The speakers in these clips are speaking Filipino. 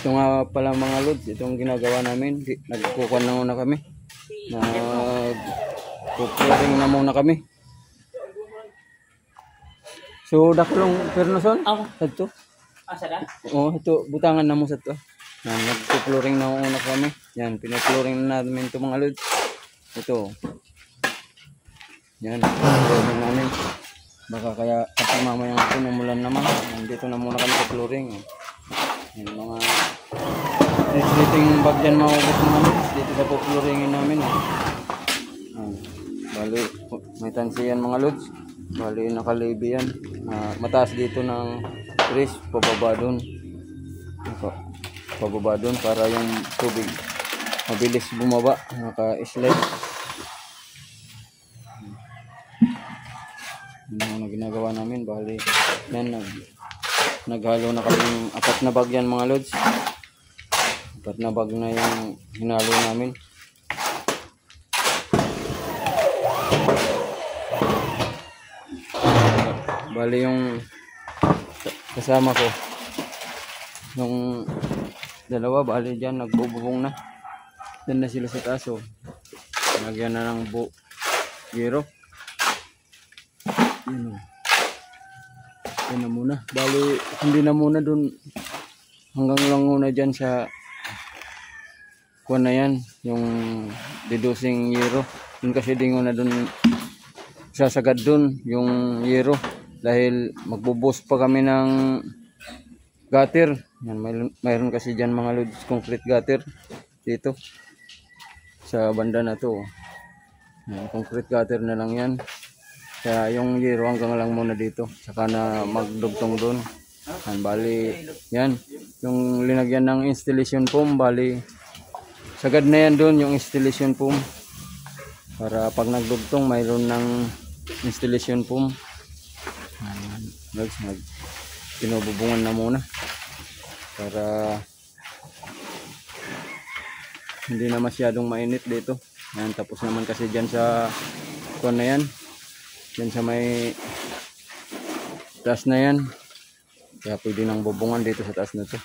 Ito nga pala mga lods, itong ginagawa namin. Nagkukuha na muna kami. Nagkukuring na muna kami. So, dakulong pernoson? Ito. Sada? Oo, ito. Butangan na mo sa ito. Yan, nagkukuring na muna kami. Yan, pinukuring na namin ito mga lods. Ito. Yan, pinukuring namin. Baka kaya kapag mamayang umulan naman, dito na muna kami sa flooring. Yan mga sleeping bag dyan maubos mga lods. Dito sa po flooringin namin. Bali, may tansiyan mga lods. Bali, nakalibi yan. Mataas dito ng trees, pababa doon. Pababa doon para yung tubig mabilis bumaba, naka-slide. Ano ginagawa namin, bali yan, naghalo na kami 4 na bag yan mga lods. 4 na bag na yung hinalo namin. Bali yung kasama ko, yung dalawa, bali dyan nagbububong na. Doon na sila sa taso. Lagyan na ng gero. Yan na muna. Bali, hindi na muna dun. Hanggang lang muna dyan sa kuha na yan. Yung deducing yero. Dun kasi di na dun sasagad dun yung yero. Dahil magbubus pa kami ng gutter. Yan, mayroon kasi dyan mga lods, concrete gutter. Dito. Sa banda na to. Yan, concrete gutter na lang yan. Kaya yung yero hanggang lang muna dito. Saka na magdugtong doon. Yan, bali, yan. Yung linagyan ng installation foam, bali, sagad na yan doon yung installation foam. Para pag nagdugtong, mayroon ng installation foam. Pinububungan na muna. Para hindi na masyadong mainit dito. Yan, tapos naman kasi dyan sa kuwan na yan. Yan sa may taas na yan. Kaya pwede nang bubungan dito sa taas na to.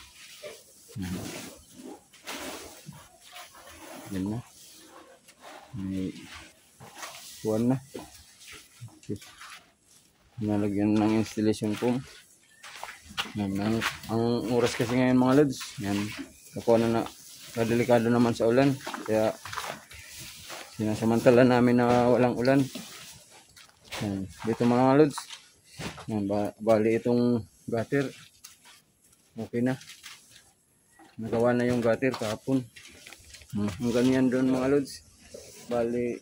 Yan na. May kuwan na. Nalagyan ng installation foam. Yan, ang oras kasi ngayon mga lods. Yan. Kakuha na kadelikado naman sa ulan. Kaya sinasamantala namin na walang ulan. Yan, dito mga lods. Yan, bali itong gutter. Okay na. Nagawa na yung gutter kahapon. Ang ganyan doon mga lods. Bali,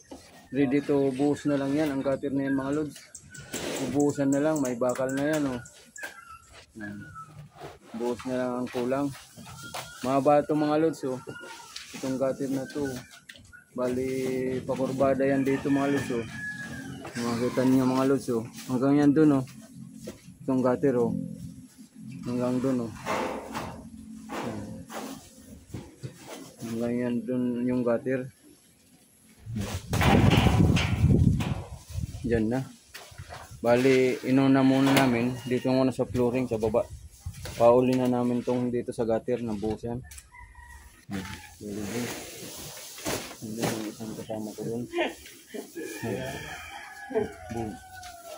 ready to buhos na lang yan. Ang gutter na yan mga lods. Ubuhusan na lang. May bakal na yan. Oh. Yan. Buhos na lang ang kulang. Mahaba ito mga lods. Oh. Itong gutter na to. Bali, pakurbada yan dito mga lods. Oh. Makikita niyo mga lods. Oh. Hanggang yan dun. Oh. Itong gutter. Oh. Hanggang dun. Oh. Hanggang yan dun yung gutter. Diyan na. Bali, inuna muna namin. Dito muna sa flooring sa baba. Pauli na namin tong dito sa gutter na buhusan. Hindi yung isang kasama ko dun.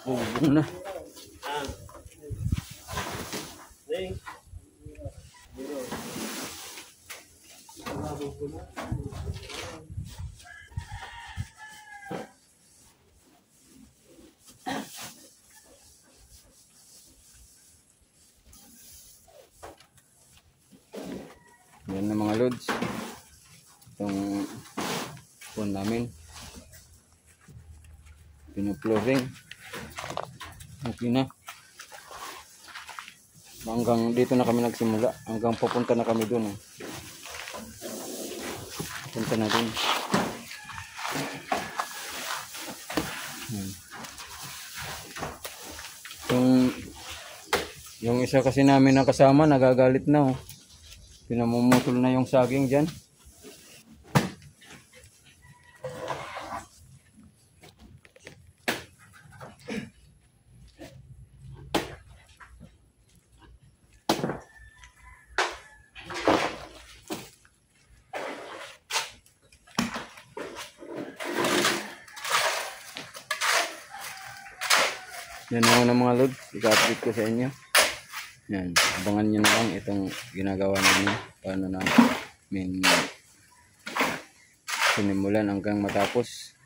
Boom na. Yan na mga lods. Itong phone namin. Pinupluring. Okay na. Hanggang dito na kami nagsimula. Hanggang papunta na kami dun. Punta na dun. Yung isa kasi namin na kasama nagagalit na. Pinamumutol na yung saging dyan. Yan ako ng mga lods, ika-update ko sa inyo. Yan, abangan nyo na lang itong ginagawa namin. Paano namin sinimulan hanggang matapos.